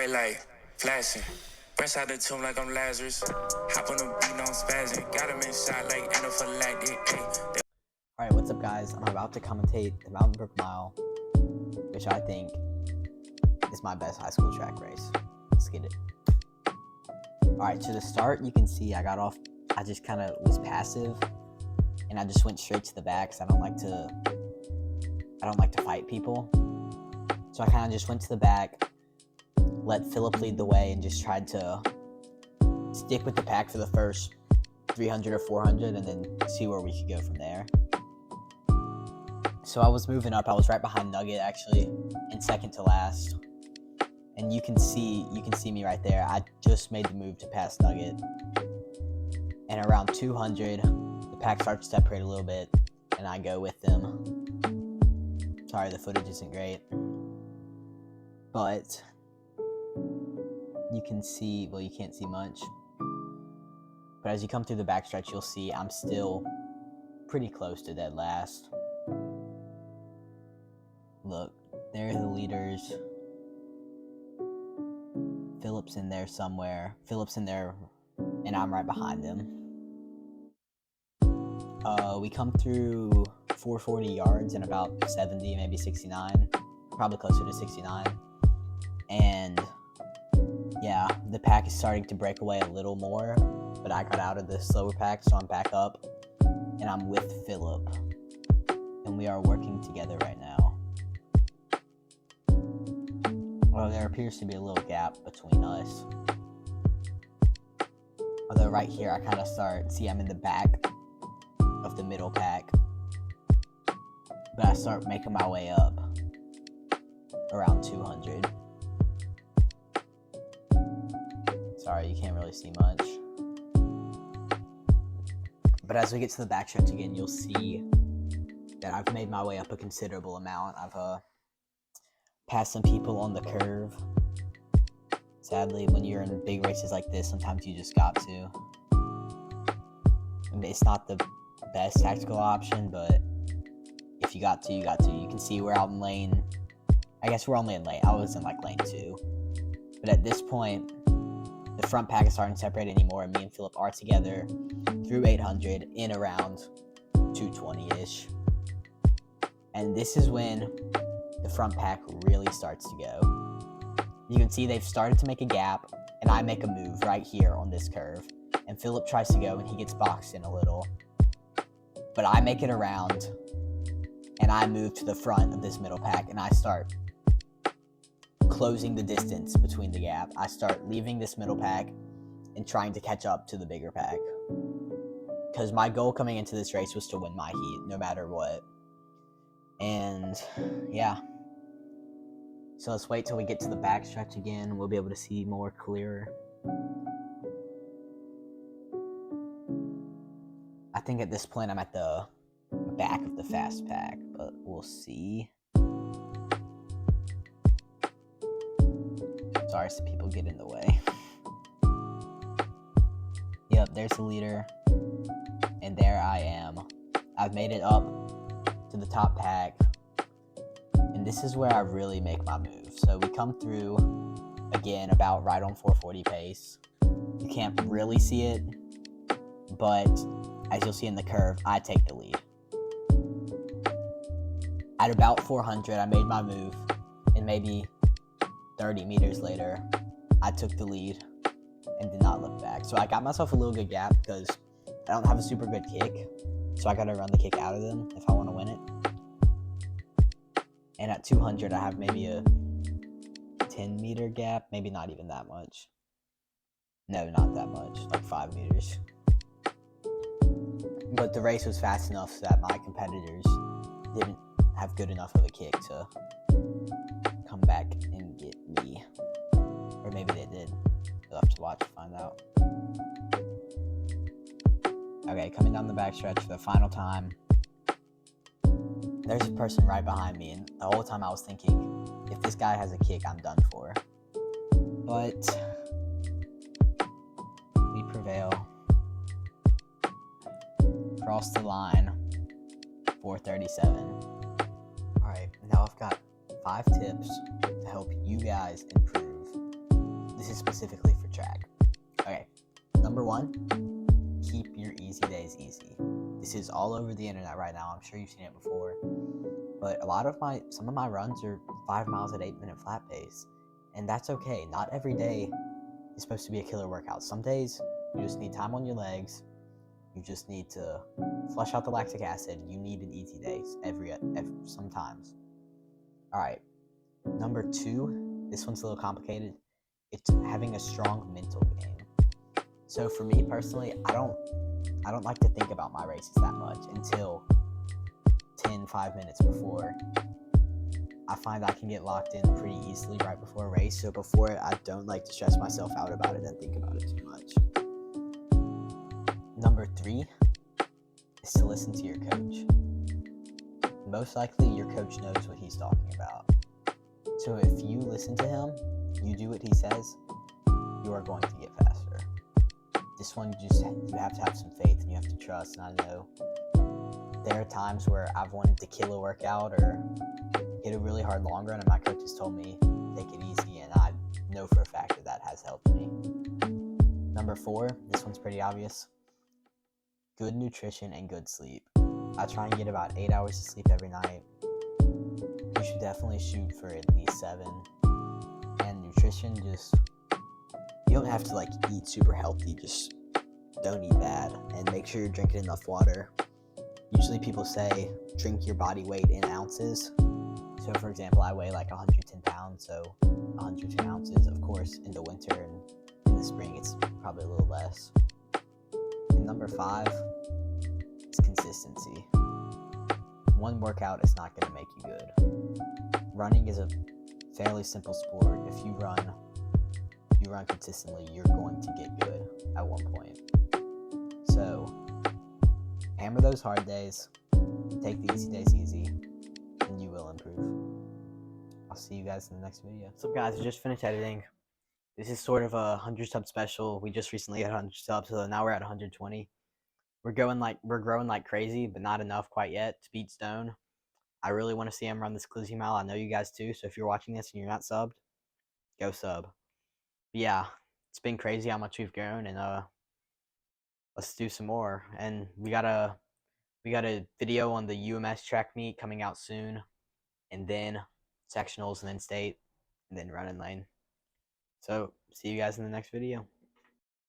bright light, flashing. Fresh out the tomb like I'm Lazarus. Hop on the beat, no spazzing. Got him in shot like anaphylactic. Alright, what's up guys? I'm about to commentate the Mountain Brook Mile, which I think is my best high school track race. Let's get it. Alright, to the start, you can see I just kind of was passive, and I just went straight to the back because I don't like to fight people. So I kind of just went to the back, let Philip lead the way, and just tried to stick with the pack for the first 300 or 400 and then see where we could go from there. So I was moving up. I was right behind Nugget, actually, in second to last. And you can see me right there. I just made the move to pass Nugget. And around 200, the pack starts to separate a little bit, and I go with them. Sorry, the footage isn't great. But you can see, well, you can't see much. But as you come through the backstretch, you'll see I'm still pretty close to dead last. Look, there are the leaders. Philip's in there somewhere. Philip's in there, and I'm right behind him. We come through 440 yards in about 70, maybe 69. Probably closer to 69. And yeah, the pack is starting to break away a little more, but I got out of the slower pack, so I'm back up, and I'm with Philip, and we are working together right now. Well, there appears to be a little gap between us. Although right here, I kind of I'm in the back of the middle pack, but I start making my way up around 200. Sorry, you can't really see much. But as we get to the backstretch again, you'll see that I've made my way up a considerable amount. I've passed some people on the curve. Sadly, when you're in big races like this, sometimes you just got to. I mean, it's not the best tactical option, but if you got to, you got to. You can see we're out in lane. I guess we're only in lane. I was in like lane 2. But at this point, the front pack is starting to separate anymore, and me and Philip are together through 800 in around 220-ish. And this is when the front pack really starts to go. You can see they've started to make a gap, and I make a move right here on this curve. And Philip tries to go, and he gets boxed in a little. But I make it around, and I move to the front of this middle pack, and I start closing the distance between the gap. I start leaving this middle pack and trying to catch up to the bigger pack. Because my goal coming into this race was to win my heat, no matter what. And yeah. So let's wait till we get to the backstretch again. We'll be able to see more clearer. I think at this point I'm at the back of the fast pack, but we'll see. Sorry, some people get in the way. Yep, there's the leader. And there I am. I've made it up to the top pack. And this is where I really make my move. So we come through, again, about right on 440 pace. You can't really see it, but as you'll see in the curve, I take the lead. At about 400, I made my move, and maybe 30 meters later, I took the lead and did not look back. So I got myself a little good gap because I don't have a super good kick. So I gotta run the kick out of them if I want to win it. And at 200, I have maybe a 10-meter gap. Maybe not even that much. No, not that much. Like 5 meters. But the race was fast enough so that my competitors didn't have good enough of a kick to come back and get me. Or maybe they did. You'll have to watch to find out. Okay, coming down the backstretch for the final time. There's a person right behind me, and the whole time I was thinking, if this guy has a kick, I'm done for. But we prevail. Cross the line, 437. Alright, now I've got 5 tips to help you guys improve this is specifically for track. Okay, number 1, keep your easy days easy. This is all over the internet right now. I'm sure you've seen it before. But some of my runs are 5 miles at 8-minute flat pace. And that's okay. Not every day is supposed to be a killer workout. Some days you just need time on your legs. You just need to flush out the lactic acid. You need an easy day every sometimes. All right. Number 2, this one's a little complicated. It's having a strong mental game. So for me personally, I don't like to think about my races that much until 5 minutes before. I find I can get locked in pretty easily right before a race. So before it, I don't like to stress myself out about it and think about it too much. Number 3 is to listen to your coach. Most likely your coach knows what he's talking about. So if you listen to him, you do what he says, you are going to get faster. This one, you have to have some faith and you have to trust. And I know there are times where I've wanted to kill a workout or hit a really hard long run, and my coach has told me, take it easy, and I know for a fact that has helped me. Number 4, this one's pretty obvious. Good nutrition and good sleep. I try and get about 8 hours of sleep every night. You should definitely shoot for at least 7. And nutrition, you don't have to eat super healthy, just don't eat bad, and make sure you're drinking enough water. Usually people say drink your body weight in ounces. So for example, I weigh 110 pounds, so 110 ounces. Of course, in the winter and in the spring, it's probably a little less. And number 5 is consistency. One workout is not going to make you good. Running is a fairly simple sport. If you run consistently, you're going to get good at one point. So hammer those hard days, take the easy days easy, and you will improve. I'll see you guys in the next video. So guys, I just finished editing. This is sort of a 100 sub special. We just recently had 100 subs, so now we're at 120. We're growing like crazy, but not enough quite yet to beat Stone. I really want to see him run this Clizzy Mile. I know you guys too, so if you're watching this and you're not subbed, go sub. But yeah, it's been crazy how much we've grown, and let's do some more. And we got a video on the UMS track meet coming out soon, and then sectionals, and then state, and then running lane. So see you guys in the next video.